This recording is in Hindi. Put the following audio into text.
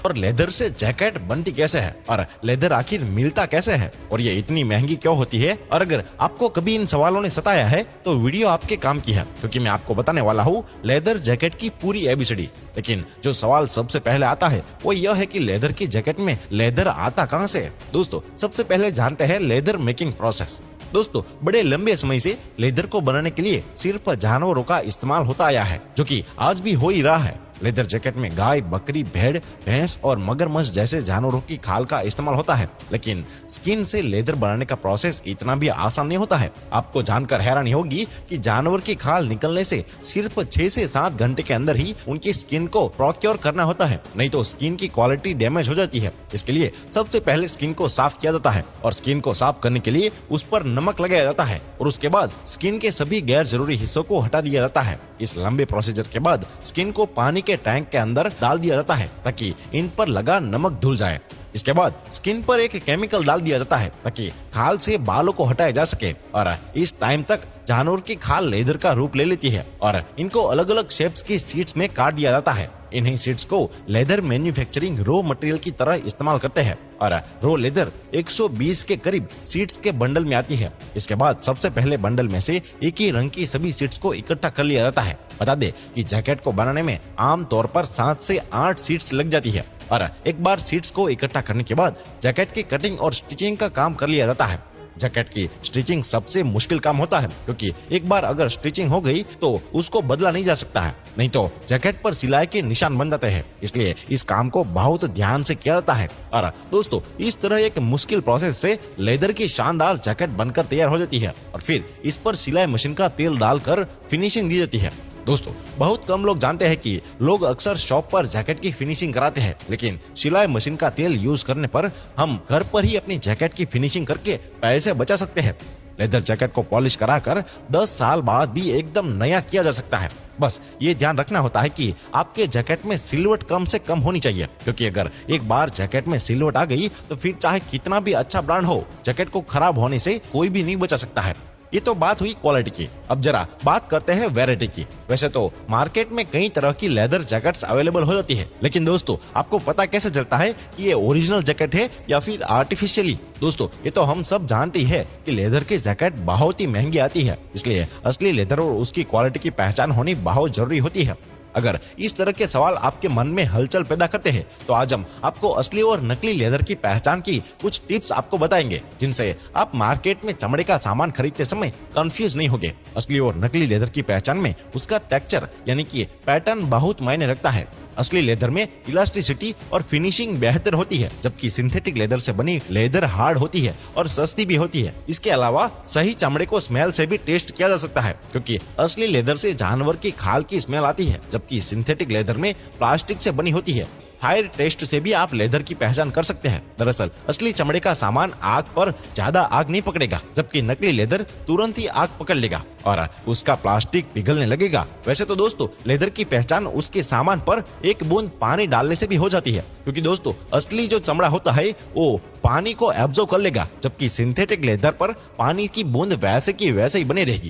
और लेदर से जैकेट बनती कैसे है और लेदर आखिर मिलता कैसे है और ये इतनी महंगी क्यों होती है। और अगर आपको कभी इन सवालों ने सताया है तो वीडियो आपके काम की है, क्योंकि मैं आपको बताने वाला हूँ लेदर जैकेट की पूरी एबीसीडी। लेकिन जो सवाल सबसे पहले आता है वो यह है कि लेदर की जैकेट में लेदर आता कहाँ से है। दोस्तों, सबसे पहले जानते हैं लेदर मेकिंग प्रोसेस। दोस्तों, बड़े लंबे समय से लेदर को बनाने के लिए सिर्फ जानवरों का इस्तेमाल होता आया है, जो कि आज भी हो ही रहा है। लेदर जैकेट में गाय, बकरी, भेड़, भैंस और मगरमच्छ जैसे जानवरों की खाल का इस्तेमाल होता है। लेकिन स्किन से लेदर बनाने का प्रोसेस इतना भी आसान नहीं होता है। आपको जानकर हैरानी होगी कि जानवर की खाल निकलने से सिर्फ 6 से 7 घंटे के अंदर ही उनकी स्किन को प्रोक्योर करना होता है, नहीं तो स्किन की क्वालिटी डैमेज हो जाती है। इसके लिए सबसे पहले स्किन को साफ किया जाता है और स्किन को साफ करने के लिए उस पर नमक लगाया जाता है और उसके बाद स्किन के सभी गैर जरूरी हिस्सों को हटा दिया जाता है। इस लंबे प्रोसीजर के बाद स्किन को पानी के टैंक के अंदर डाल दिया जाता है ताकि इन पर लगा नमक धुल जाए। इसके बाद स्किन पर एक केमिकल डाल दिया जाता है ताकि खाल से बालों को हटाया जा सके और इस टाइम तक जानवर की खाल लेदर का रूप ले लेती है और इनको अलग अलग शेप्स की शीट्स में काट दिया जाता है। इन्हीं शीट्स को लेदर मैन्युफैक्चरिंग रॉ मटेरियल की तरह इस्तेमाल करते हैं और रॉ लेदर 120 के करीब शीट्स के बंडल में आती है। इसके बाद सबसे पहले बंडल में से एक ही रंग की सभी शीट्स को इकट्ठा कर लिया जाता है। बता दे कि जैकेट को बनाने में आमतौर पर 7 से 8 शीट्स लग जाती है और एक बार शीट्स को इकट्ठा करने के बाद जैकेट की कटिंग और स्टिचिंग का काम कर लिया जाता है। जैकेट की स्टिचिंग सबसे मुश्किल काम होता है, क्योंकि एक बार अगर स्टिचिंग हो गई तो उसको बदला नहीं जा सकता है, नहीं तो जैकेट पर सिलाई के निशान बन जाते हैं। इसलिए इस काम को बहुत ध्यान से किया जाता है और दोस्तों, इस तरह एक मुश्किल प्रोसेस से लेदर की शानदार जैकेट बनकर तैयार हो जाती है और फिर इस पर सिलाई मशीन का तेल डालकर फिनिशिंग दी जाती है। दोस्तों, बहुत कम लोग जानते हैं कि लोग अक्सर शॉप पर जैकेट की फिनिशिंग कराते हैं, लेकिन सिलाई मशीन का तेल यूज करने पर हम घर पर ही अपनी जैकेट की फिनिशिंग करके पैसे बचा सकते हैं। लेदर जैकेट को पॉलिश कराकर 10 साल बाद भी एकदम नया किया जा सकता है। बस ये ध्यान रखना होता है कि आपके जैकेट में सिलवट कम से कम होनी चाहिए, क्योंकि अगर एक बार जैकेट में सिलवट आ गई तो फिर चाहे कितना भी अच्छा ब्रांड हो, जैकेट को खराब होने से कोई भी नहीं बचा सकता है। ये तो बात हुई क्वालिटी की। अब जरा बात करते हैं वैरायटी की। वैसे तो मार्केट में कई तरह की लेदर जैकेट्स अवेलेबल हो जाती है, लेकिन दोस्तों, आपको पता कैसे चलता है कि ये ओरिजिनल जैकेट है या फिर आर्टिफिशियली? दोस्तों, ये तो हम सब जानते ही है कि लेदर की जैकेट बहुत ही महंगी आती है, इसलिए असली लेदर और उसकी क्वालिटी की पहचान होनी बहुत जरूरी होती है। अगर इस तरह के सवाल आपके मन में हलचल पैदा करते हैं तो आज हम आपको असली और नकली लेदर की पहचान की कुछ टिप्स आपको बताएंगे, जिनसे आप मार्केट में चमड़े का सामान खरीदते समय कंफ्यूज नहीं होंगे। असली और नकली लेदर की पहचान में उसका टेक्सचर यानी कि पैटर्न बहुत मायने रखता है। असली लेदर में इलास्टिसिटी और फिनिशिंग बेहतर होती है, जबकि सिंथेटिक लेदर से बनी लेदर हार्ड होती है और सस्ती भी होती है। इसके अलावा सही चमड़े को स्मेल से भी टेस्ट किया जा सकता है, क्योंकि असली लेदर से जानवर की खाल की स्मेल आती है, जबकि सिंथेटिक लेदर में प्लास्टिक से बनी होती है। फायर टेस्ट से भी आप लेदर की पहचान कर सकते हैं। दरअसल असली चमड़े का सामान आग पर ज्यादा आग नहीं पकड़ेगा, जबकि नकली लेदर तुरंत ही आग पकड़ लेगा और उसका प्लास्टिक पिघलने लगेगा। वैसे तो दोस्तों, लेदर की पहचान उसके सामान पर एक बूंद पानी डालने से भी हो जाती है, क्योंकि दोस्तों, असली जो चमड़ा होता है वो पानी को एब्जॉर्ब कर लेगा, जबकि सिंथेटिक लेदर पर पानी की बूंद वैसे की वैसे ही बनी रहेगी।